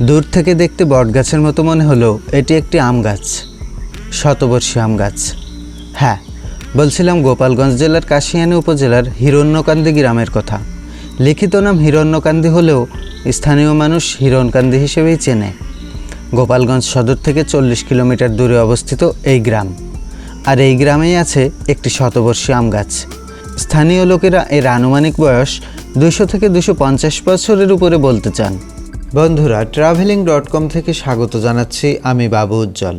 দূর থেকে দেখতে বটগাছের মতো মনে হলেও এটি একটি আম গাছ, শতবর্ষী আম গাছ। হ্যাঁ, বলছিলাম গোপালগঞ্জ জেলার কাশিয়ানী উপজেলার হিরণ্যকান্দি গ্রামের কথা। লিখিত নাম হিরণ্যকান্দি হলেও স্থানীয় মানুষ হিরণকান্দি হিসেবেই চেনে। গোপালগঞ্জ সদর থেকে 40 কিলোমিটার দূরে অবস্থিত এই গ্রাম। আর এই গ্রামেই আছে একটি শতবর্ষী আম গাছ। স্থানীয় লোকেরা এর আনুমানিক বয়স 200 থেকে 250 বছরের উপরে বলতে চান। বন্ধুরা, traveling.com থেকে স্বাগত জানাচ্ছি, আমি বাবু উজ্জ্বল।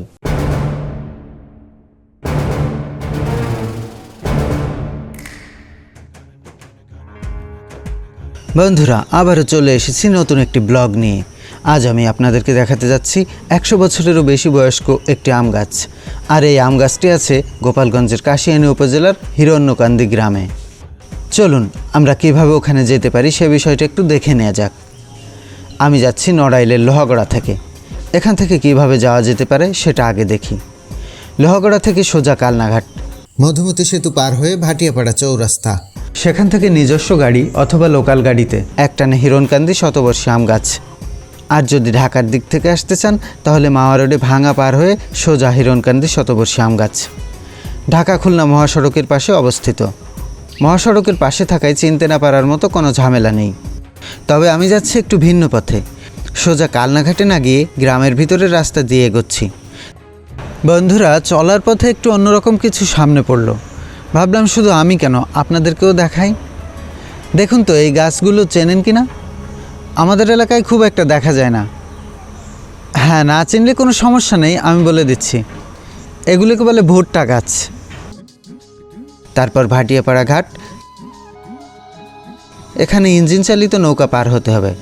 বন্ধুরা, আবারও চলে এসেছি নতুন একটি ব্লগ নিয়ে। আজ আমি আপনাদেরকে দেখাতে যাচ্ছি 100 বছরেরও বেশি বয়স্ক একটি আম গাছ। আর এই আম গাছটি আছে গোপালগঞ্জের কাশিয়ানী উপজেলার হিরণ্যকান্দি গ্রামে। চলুন আমরা কিভাবে ওখানে যেতে পারি সে বিষয়টা একটু দেখে নেওয়া যাক। আমি যাচ্ছি নড়াইলের লোহাগড়া থেকে। এখান থেকে কিভাবে যাওয়া যেতে পারে সেটা আগে দেখি। লোহাগড়া থেকে সোজা কালনাঘাট, মধুমতি সেতু পার হয়ে ভাটিয়াপাড়া চৌরাস্তা। সেখান থেকে নিজস্ব গাড়ি অথবা লোকাল গাড়িতে একটানে হিরণকান্দি শতবর্ষী আম গাছ। আর যদি ঢাকার দিক থেকে আসতে চান তাহলে মাওয়া রোডে ভাঙা পার হয়ে সোজা হিরণকান্দি শতবর্ষী আম গাছ। ঢাকা খুলনা মহাসড়কের পাশে অবস্থিত। মহাসড়কের পাশে থাকায় চিনতে না পারার মতো কোনো ঝামেলা নেই। তবে আমি যাচ্ছি একটু ভিন্ন পথে। সোজা কালনাঘাটে না গিয়ে গ্রামের ভিতরের রাস্তা দিয়ে এগোচ্ছি। বন্ধুরা, চলার পথে একটু অন্যরকম কিছু সামনে পড়লো। ভাবলাম শুধু আমি কেন, আপনাদেরকেও দেখাই। দেখুন তো এই গাছগুলো চেনেন কি না? আমাদের এলাকায় খুব একটা দেখা যায় না। হ্যাঁ, না চিনলে কোনো সমস্যা নেই, আমি বলে দিচ্ছি। এগুলোকে বলে ভুট্টা গাছ। তারপর ভাটিয়াপাড়া ঘাট। এখানে ইঞ্জিন চালিত নৌকা পার হতে হবে।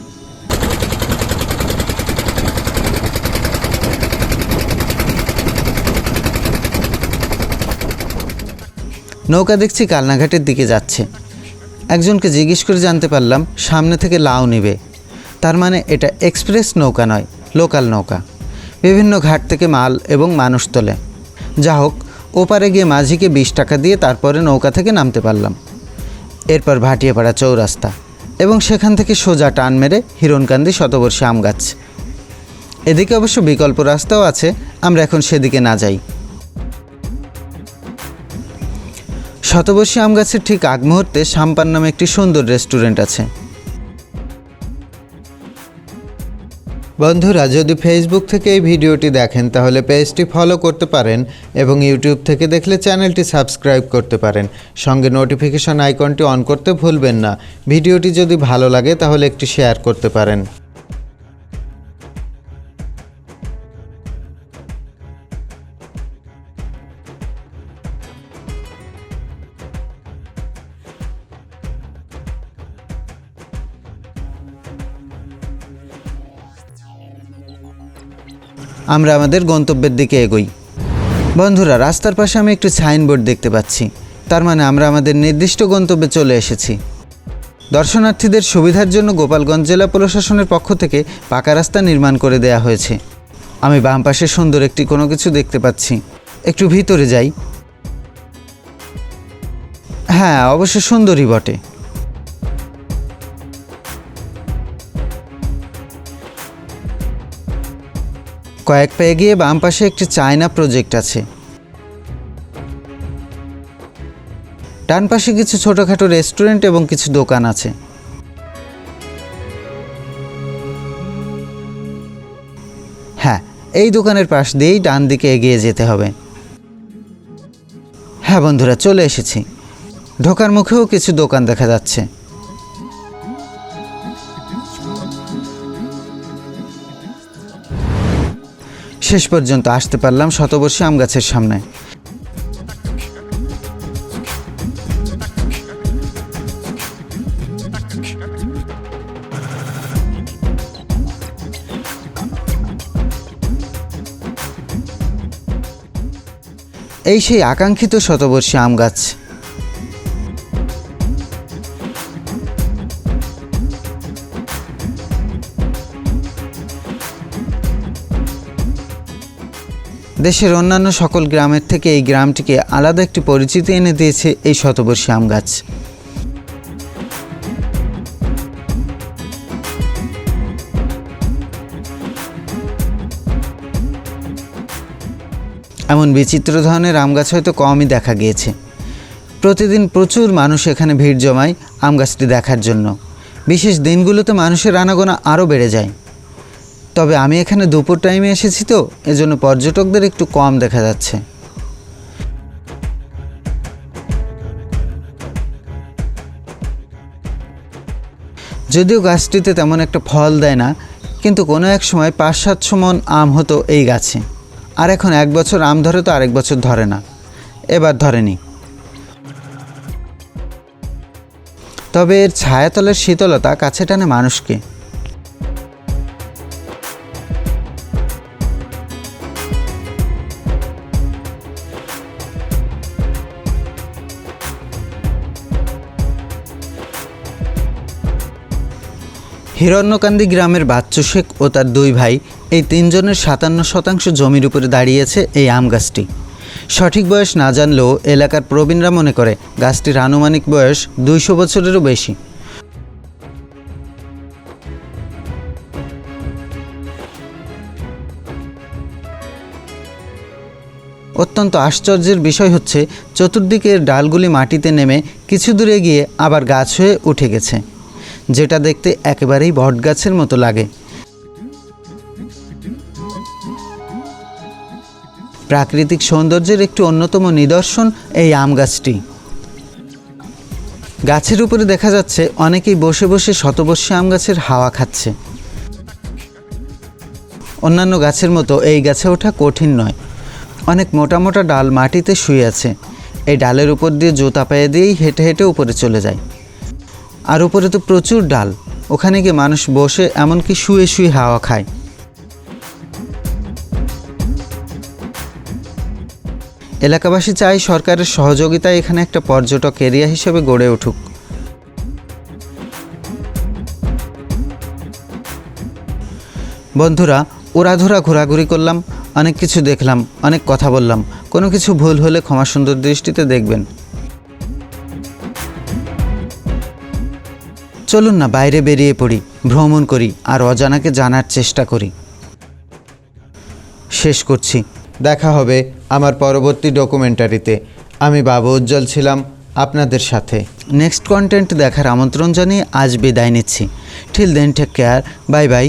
নৌকা দেখছি কালনাঘাটের দিকে যাচ্ছে। একজনকে জিজ্ঞেস করে জানতে পারলাম সামনে থেকে লাউ নেবে। তার মানে এটা এক্সপ্রেস নৌকা নয়, লোকাল নৌকা। বিভিন্ন ঘাট থেকে মাল এবং মানুষ তোলে। যা হোক, ওপারে গিয়ে মাঝিকে 20 টাকা দিয়ে তারপরে নৌকা থেকে নামতে পারলাম। এরপর ভাটিয়াপাড়া চৌরাস্তা এবং সেখান থেকে সোজা টান মেরে হিরণকান্দি শতবর্ষী আম গাছ। এদিকে অবশ্য বিকল্প রাস্তাও আছে, আমরা এখন সেদিকে না যাই। শতবর্ষী আম গাছের ঠিক আগ মুহূর্তে সাম্পান নামে একটি সুন্দর রেস্টুরেন্ট আছে। বন্ধুরা, যদি ফেসবুক থেকে এই ভিডিওটি দেখেন তাহলে পেজটি ফলো করতে পারেন এবং ইউটিউব থেকে দেখলে চ্যানেলটি সাবস্ক্রাইব করতে পারেন। সঙ্গে নোটিফিকেশন আইকনটি অন করতে ভুলবেন না। ভিডিওটি যদি ভালো লাগে তাহলে একটি শেয়ার করতে পারেন। আমরা আমাদের গন্তব্যের দিকে এগোই। বন্ধুরা, রাস্তার পাশে আমি একটু সাইনবোর্ড দেখতে পাচ্ছি। তার মানে আমরা আমাদের নির্দিষ্ট গন্তব্যে চলে এসেছি। দর্শনার্থীদের সুবিধার জন্য গোপালগঞ্জ জেলা প্রশাসনের পক্ষ থেকে পাকা রাস্তা নির্মাণ করে দেয়া হয়েছে। আমি বাম পাশে সুন্দর একটি কোনো কিছু দেখতে পাচ্ছি। একটু ভিতরে যাই। হ্যাঁ, অবশ্য সুন্দরই বটে। কয়েক পা এগিয়ে বাম পাশে একটি চায়না প্রজেক্ট আছে। ডান পাশে কিছু ছোটোখাটো রেস্টুরেন্ট এবং কিছু দোকান আছে। হ্যাঁ, এই দোকানের পাশ দিয়েই ডান দিকে এগিয়ে যেতে হবে। হ্যাঁ বন্ধুরা, চলে এসেছি। ঢোকার মুখেও কিছু দোকান দেখা যাচ্ছে। শেষ পর্যন্ত আসতে পারলাম শতবর্ষী আম গাছের সামনে। এই সেই আকাঙ্ক্ষিত শতবর্ষী আম গাছ। দেশের অন্যান্য সকল গ্রামের থেকে এই গ্রামটিকে আলাদা একটি পরিচিতি এনে দিয়েছে এই শতবর্ষী আম গাছ। এমন বিচিত্র ধরনের আম গাছ হয়তো কমই দেখা গিয়েছে। প্রতিদিন প্রচুর মানুষ এখানে ভিড় জমায় আম গাছটি দেখার জন্য। বিশেষ দিনগুলোতে মানুষের আনাগোনা আরও বেড়ে যায়। তবে আমি এখানে দুপুর টাইমে এসেছি তো, এজন্য পর্যটকদের একটু কম দেখা যাচ্ছে। যদিও গাছটিতে তেমন একটা ফল দেয় না, কিন্তু কোনো এক সময় 500-700 মণ আম হতো এই গাছে। আর এখন 1 বছর আম ধরে তো আরেক বছর ধরে না, এবার ধরেনি। তবে এর ছায়াতলের শীতলতা কাছে টানে মানুষকে। হিরণ্যকান্দি গ্রামের বাচ্চু শেখ ও তার 2 ভাই, এই 3 জনের 57% জমির উপরে দাঁড়িয়েছে এই আম গাছটি। সঠিক বয়স না জানলেও এলাকার প্রবীণরা মনে করে গাছটির আনুমানিক বয়স 200 বছরেরও বেশি। অত্যন্ত আশ্চর্যের বিষয় হচ্ছে, চতুর্দিকের ডালগুলি মাটিতে নেমে কিছু দূরে গিয়ে আবার গাছ হয়ে উঠে গেছে, যেটা দেখতে একেবারেই বটগাছের মতো লাগে। প্রাকৃতিক সৌন্দর্যের একটি অন্যতম নিদর্শন এই আম গাছটি। গাছের উপরে দেখা যাচ্ছে অনেকেই বসে বসে শতবর্ষী আম গাছের হাওয়া খাচ্ছে। অন্যান্য গাছের মতো এই গাছে ওঠা কঠিন নয়। অনেক মোটা মোটা ডাল মাটিতে শুয়ে আছে। এই ডালের উপর দিয়ে জুতা পায়ে দিয়েই হেঁটে হেঁটে উপরে চলে যায়। আর উপরে তো প্রচুর ডাল, ওখানে গিয়ে মানুষ বসে এমনকি শুয়ে শুয়ে হাওয়া খায়। এলাকাবাসী চায় সরকারের সহযোগিতায় এখানে একটা পর্যটক এরিয়া হিসেবে গড়ে উঠুক। বন্ধুরা, ওরাধুরা ঘোরাঘুরি করলাম, অনেক কিছু দেখলাম, অনেক কথা বললাম। কোনো কিছু ভুল হলে ক্ষমা সুন্দর দৃষ্টিতে দেখবেন। চলুন না বাইরে বেরিয়ে পড়ি, ভ্রমণ করি আর অজানাকে জানার চেষ্টা করি। শেষ করছি। দেখা হবে আমার পরবর্তী ডকুমেন্টারিতে। আমি বাবু উজ্জ্বল ছিলাম আপনাদের সাথে। নেক্সট কন্টেন্ট দেখার আমন্ত্রণ জানিয়ে আজ বিদায় নিচ্ছি। Till then take care, bye by.